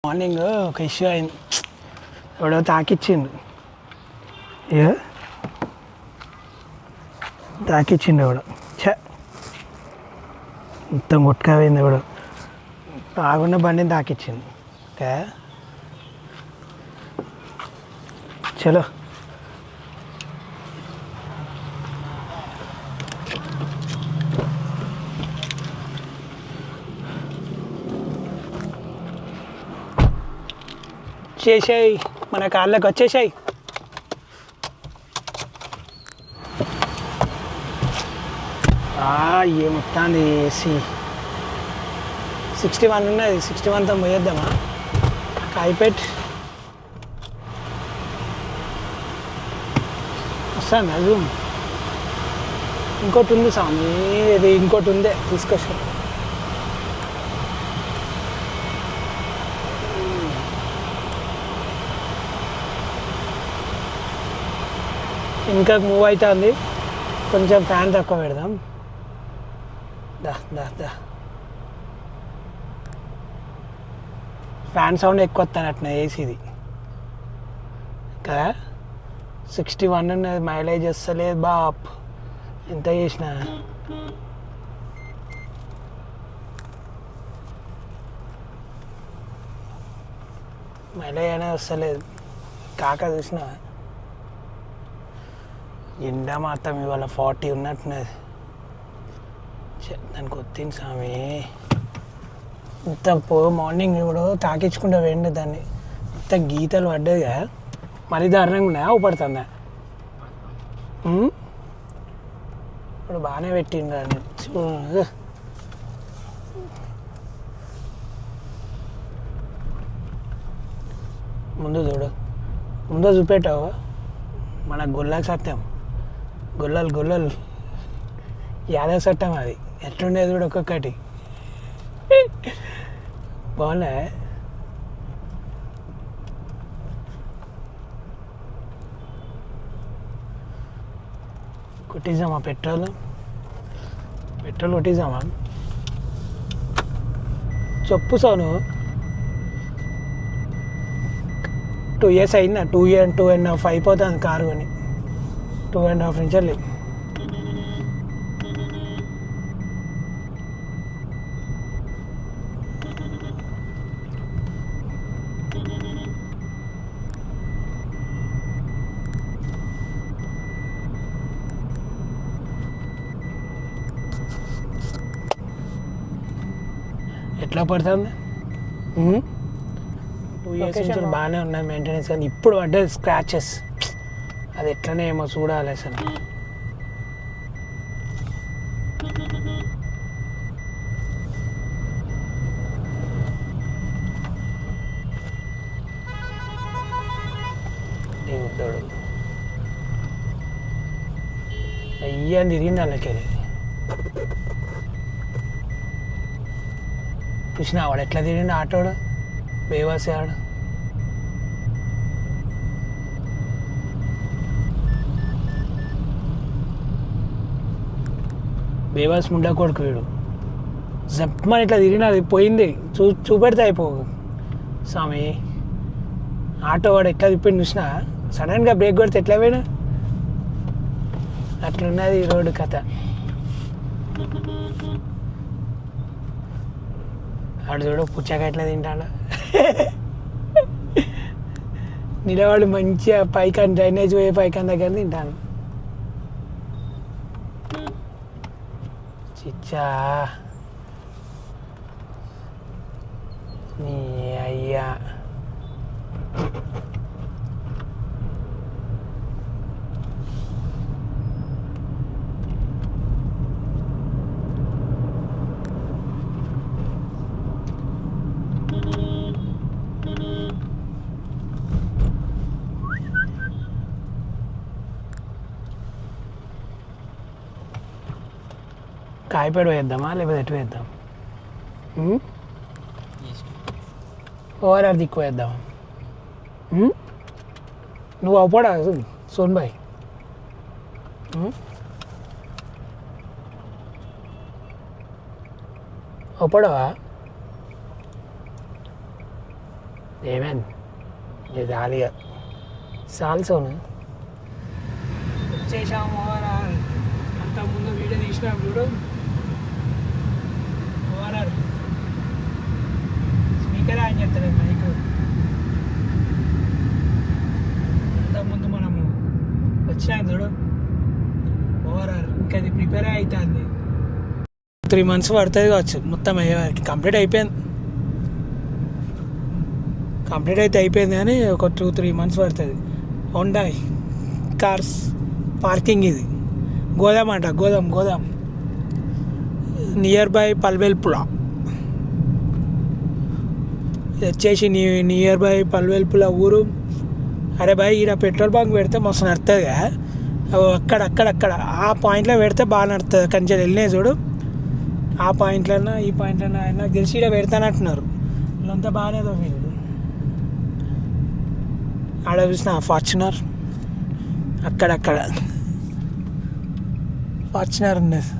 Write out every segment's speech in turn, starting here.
Morning ఒక issue అయింది. ఎవడో తాకిచ్చిండు. ఏ తాకిచ్చిండు ఎవడో. మొత్తం కొట్టుకపోయింది ఎవడో. ఆగున్న బండిని తాకిచ్చింది. చలో చేసాయి, మన కాళ్ళకి వచ్చేసాయి. ఏమొస్తుంది ఏసీ 61 ఉన్నది. 61తో పోయేద్దామా? కాయిపెట్ వస్తాను అది. ఇంకోటి ఉంది స్వామి, ఇది ఇంకోటి ఉందే తీసుకొచ్చి. ఇంకా మూవ్ అవుతుంది. కొంచెం ఫ్యాన్ తక్కువ పెడదాం. దా దా దా ఫ్యాన్ సౌండ్ ఎక్కువ వస్తాను అట్లా ఏసీది కదా. 61 ఉన్నది, మైలేజ్ వస్తలేదు బాప్. ఎంత చేసినా మైలేజ్ అనేది వస్తలేదు. కాక చూసిన ఎండ మాత్రం ఇవాళ 40 ఉన్నట్టున్నది. దానికి వచ్చింది స్వామి. ఇంత మార్నింగ్ ఇప్పుడు తాకించుకుంటూ వెండి దాన్ని ఇంత గీతలు పడ్డది కదా. మరీ దారుణంగా ఉన్నాయా? ఊపడుతుందా? ఇప్పుడు బాగానే పెట్టిండు అని ముందు చూడు. ముందు చూపెట్టావు మన గొల్లకు సత్యం. గొల్లలు యాదవ్ చట్టం అది. ఎట్లుండేది కూడా ఒక్కొక్కటి బాగున్నా. కొట్టిద్దామా పెట్రోల్ కొట్టిద్దామా? చెప్పు సోను. 2 years అయిందా? 2.5 అయిపోతుంది కారు అని. 2.5 నుంచి వెళ్ళి ఎట్లా పడుతుంది? 2 years నుంచి బాగానే ఉన్నాయి మెయింటెనెన్స్. కానీ ఇప్పుడు పడ్డది స్క్రాచెస్. అది ఎట్లనే ఏమో చూడాలి అసలు. దేవుడు అయ్యా తిరిగింది వాళ్ళకి. చూసినా వాడు ఎట్లా తిరిగిండు ఆటోడు బేవాసి ఆడు. బేవాస్ ముండా కొడుకు వీడు. జప్మని ఇట్లా తిరిగినది పోయింది. చూపెడితే అయిపో స్వామి. ఆటో వాడు ఎట్లా తిప్పిండు చూసినా. సడన్గా బ్రేక్ కొడితే ఎట్లా పోయినా. అట్లున్నది ఈ రోడ్డు కథ. ఆడు చూడు పుచ్చగా ఎట్లా తింటాడు. నిలవాడు మంచిగా పైకాన్ డ్రైనేజ్ పోయే పైకాన్ దగ్గర తింటాను. చిచ్చా నీ అయ్యా. కాయపేడ వేద్దామా లేకపోతే ఎటు వేద్దాం? ఓఆర్ఆర్ దిక్కు వేద్దామా? నువ్వు అవపడా సోన్బాయ్. ఒప్పడవా ఏమైంది ఇది ఆలిగా సాల్సోను వచ్చేసాము అంత ముందు వీడియో తీసినాం చూడు ఓవరాల్ స్పీకర్ ఆన్ చేస్తాడు మైక్ అంతకుముందు మనము వచ్చినాం చూడు ఓవరాల్ ఇంకా అది ప్రిపేర్ అవుతుంది 3 months పడుతుంది కావచ్చు మొత్తం అయ్యేవారికి కంప్లీట్ అయితే అయిపోయింది కానీ ఒక 2-3 months పడుతుంది హోండా కార్స్ పార్కింగ్ ఇది గోదాం నియర్ బై పల్వెల్పుల ఇది వచ్చేసి నియర్ బై పల్వెల్పుల ఊరు. అరే బాయ్ ఈడ పెట్రోల్ బంక్ పెడితే మస్తు నడుతుంది అక్కడ ఆ పాయింట్లో పెడితే బాగా నడుతుంది కొంచెం వెళ్ళినాయి చూడు ఆ పాయింట్లన్నా ఈ పాయింట్లన్నా నాకు తెలిసి ఇక్కడ పెడతానంటున్నారు వీళ్ళంతా బాగానే తోమిరు. ఆడ చూసిన ఫార్చునర్ అక్కడక్కడ ఫార్చునర్ ఉన్నది.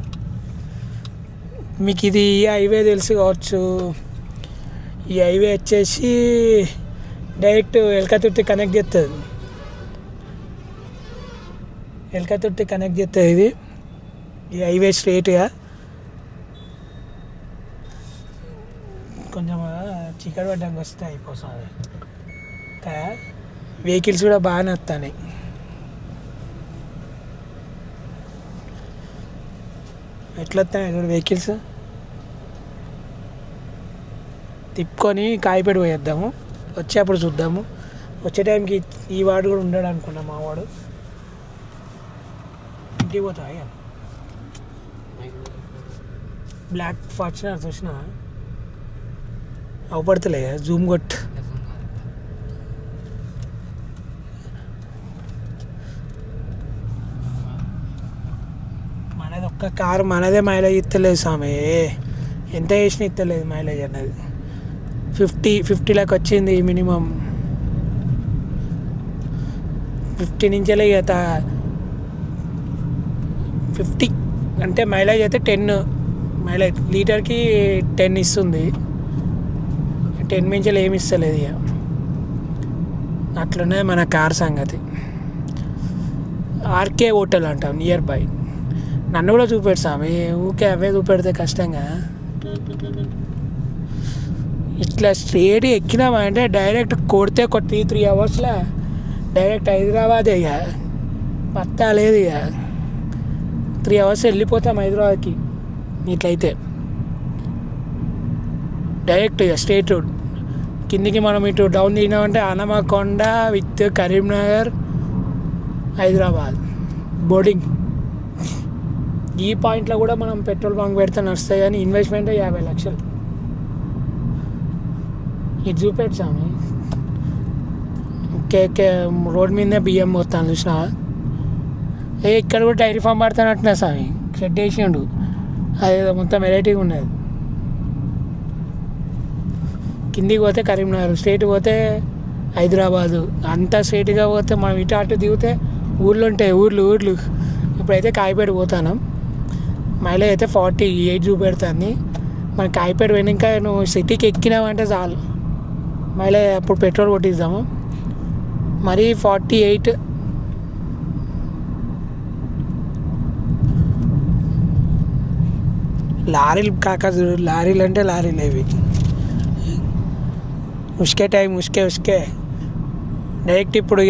మీకు ఇది హైవే తెలుసు కావచ్చు. ఈ హైవే వచ్చేసి డైరెక్ట్ ఎల్కతుర్తి కనెక్ట్ చేస్తుంది ఇది ఈ హైవే స్ట్రేట్గా. కొంచెం చీకటి పడ్డానికి వస్తే అయిపోతుంది. వెహికల్స్ కూడా బాగానే వస్తాయి. ఎట్లా వస్తాయి చూడు వెహికల్స్. తిప్పుకొని కాయపేట పోయేద్దాము వచ్చేప్పుడు చూద్దాము. వచ్చే టైంకి ఈ వాడు కూడా ఉండడు అనుకున్నా మా వాడు. ఇంటికి పోతా బ్లాక్ ఫార్చునర్ చూసిన అవపడతలే జూమ్ కొట్టు. మనది ఒక్క కారు మనదే మైలేజ్ ఇస్తలేదు స్వామి. ఎంత చేసినా ఇస్తలేదు మైలేజ్ అన్నది. 50 లాక్ వచ్చింది మినిమం. 50 నుంచే ఇక 50 అంటే మైలేజ్ అయితే 10 మైలేజ్ లీటర్కి 10 ఇస్తుంది. 10 మించి ఏమి ఇస్తలేదు ఇక. అట్లున్నది మన కార్ సంగతి. ఆర్కే హోటల్ అంటాం నియర్ బై. నన్ను కూడా చూపెడు స్వామి ఊకే అవే చూపెడితే కష్టంగా. ఇట్లా స్ట్రేట్ ఎక్కినామంటే డైరెక్ట్ కొడితే 3 అవర్స్లో డైరెక్ట్ హైదరాబాద్. ఇక పత్తా లేదు ఇక 3 అవర్స్ వెళ్ళిపోతాం హైదరాబాద్కి. ఇట్లయితే డైరెక్ట్ ఇక స్ట్రేట్ రోడ్ కిందికి మనం ఇటు డౌన్ దిగినామంటే హనుమకొండ విత్ కరీంనగర్ హైదరాబాద్ బోర్డింగ్. ఈ పాయింట్లో కూడా మనం పెట్రోల్ బంక్ పెడితే నడుస్తాయి కానీ ఇన్వెస్ట్మెంట్ 50 లక్షలు. ఇది చూపెట్టాము కేకే రోడ్ మీదనే బియ్యం పోతాను చూసిన. ఇక్కడ కూడా డైరీ ఫామ్ పడతానట్టున్నా స్వామి. షెడ్ వేసిండు అదేదో మొత్తం వెరైటీగా ఉన్నది. కిందికి పోతే కరీంనగర్, స్ట్రేట్ పోతే హైదరాబాదు. అంతా స్ట్రేట్గా పోతే మనం ఇటు అటు దిగితే ఊర్లు ఉంటాయి ఊర్లు. ఇప్పుడైతే కాయపేట పోతాను. మైలేజ్ అయితే 48 చూపెడుతుంది. మన కాయపేట పోయినాక నువ్వు సిటీకి ఎక్కినావంటే చాలు మైలేజ్. అప్పుడు పెట్రోల్ కొట్టిద్దాము. మరి 48 లారీలు కాక లారీలు అంటే లారీలు ఇవి. ఉష్కే టైం ఉష్కే డైరెక్ట్ ఇప్పుడు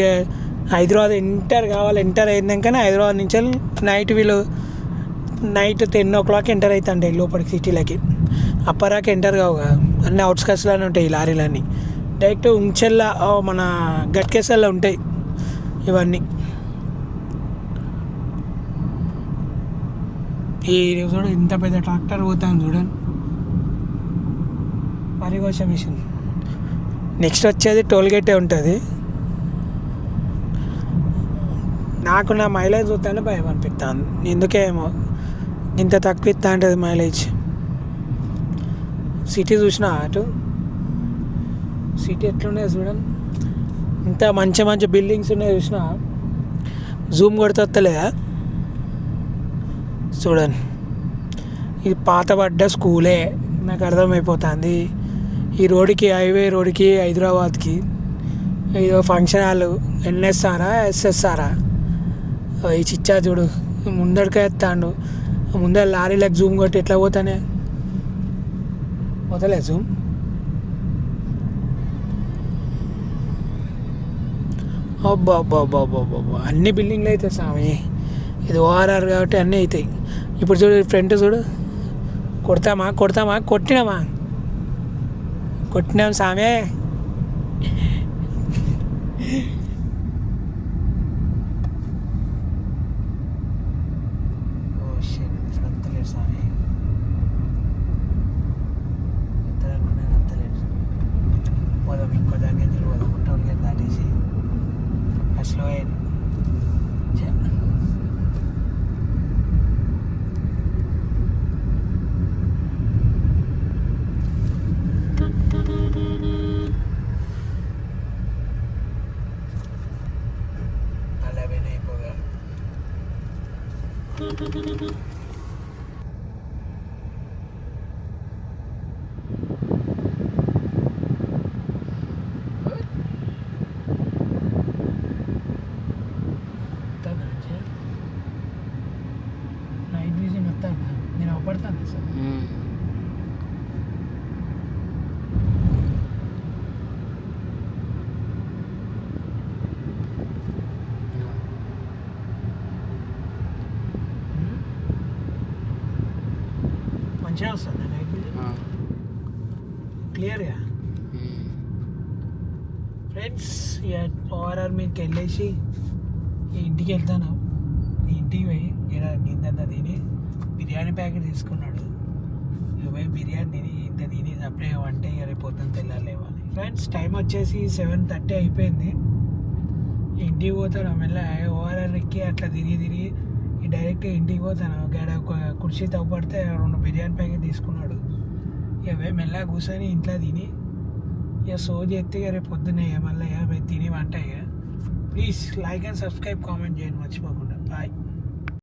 హైదరాబాద్ ఎంటర్ అయినాకనే హైదరాబాద్ నుంచి నైట్ 10 o'clock ఎంటర్ అవుతాండి లోపలికి సిటీలకి. అప్పరాకి ఎంటర్ కావు అన్నీ అవుట్స్కట్స్లోనే ఉంటాయి ఈ లారీలన్నీ. డైరెక్ట్ ఉంచెల్ల మన గట్కేసల్లో ఉంటాయి ఇవన్నీ. ఈ చూడు ఇంత పెద్ద ట్రాక్టర్ పోతాను చూడండి వరికోస మిషన్. నెక్స్ట్ వచ్చేది టోల్గేటే ఉంటుంది. నాకు నా మైలేజ్ చూస్తానే భయం అనిపిస్తాను ఎందుకేమో ఇంత తక్కువ ఇస్తా ఉంటుంది మైలేజ్. సిటీ చూసినా అటు సిటీ ఎట్లున్నాయి చూడండి. ఇంత మంచి బిల్డింగ్స్ ఉన్నాయి చూసినా. జూమ్ కొడితే వస్తలేదా చూడండి. ఇది పాతబడ్డ స్కూలే నాకు అర్థమైపోతుంది. ఈ రోడ్డుకి హైవే రోడ్డుకి హైదరాబాద్కి ఏదో ఫంక్షన్ హాల్ ఎన్ఎస్ఆరా ఎస్ఎస్ఆరా ఈ చిచ్చా చూడు ముందడికే ఎత్తాడు. ముందర లారీలకు జూమ్ కొట్టి ఎట్లా పోతానే పోతలే జూమ్. అబ్బా అబ్బా అబ్బా అబ్బా అబ్బా అన్ని బిల్డింగ్లు అవుతాయి స్వామి. ఇది ఓఆర్ఆర్ కాబట్టి అన్నీ అవుతాయి. ఇప్పుడు చూడు ఫ్రంట్ చూడు. కొడతామా కొట్టినామా కొట్టినాం సామే. పోదాం ఇంకో దాని పోదాం టౌన్ గేట్ దాటేసి స్లో అయ్యింది. నైట్ విజన్ వస్తాను నేను అవపడతాను సార్. మంచిగా వస్తుంది నైట్ విజన్ క్లియర్గా. ఫ్రెండ్స్ ఓఆర్ఆర్ మీదకి వెళ్ళేసి ఇంటికి వెళ్తాను. ఇంటికి పోయి ఇంతంతా తిని బిర్యానీ ప్యాకెట్ తీసుకున్నాడు. పోయి బిర్యానీ తిని ఇంత తిని అప్పుడే వంటే రేపు పొద్దున్న తెల్లాలేవాలి. ఫ్రెండ్స్ టైం వచ్చేసి 7:30 అయిపోయింది. ఇంటికి పోతాను మెల్ల ఓఆర్ఆర్ ఎక్కి అట్లా తిరిగి డైరెక్ట్ ఇంటికి పోతాను. గడ కుర్చీ తవ్వపడితే 2 బిర్యానీ ప్యాకెట్ తీసుకున్నాడు. ఇక మెల్ల కూర్చొని ఇంట్లో తిని ఇక సో చేస్తే రేపు పొద్దున్నే మళ్ళీ తిని వంట. ఇక please like and subscribe comment చేయండి మర్చిపోకుండా. బాయ్.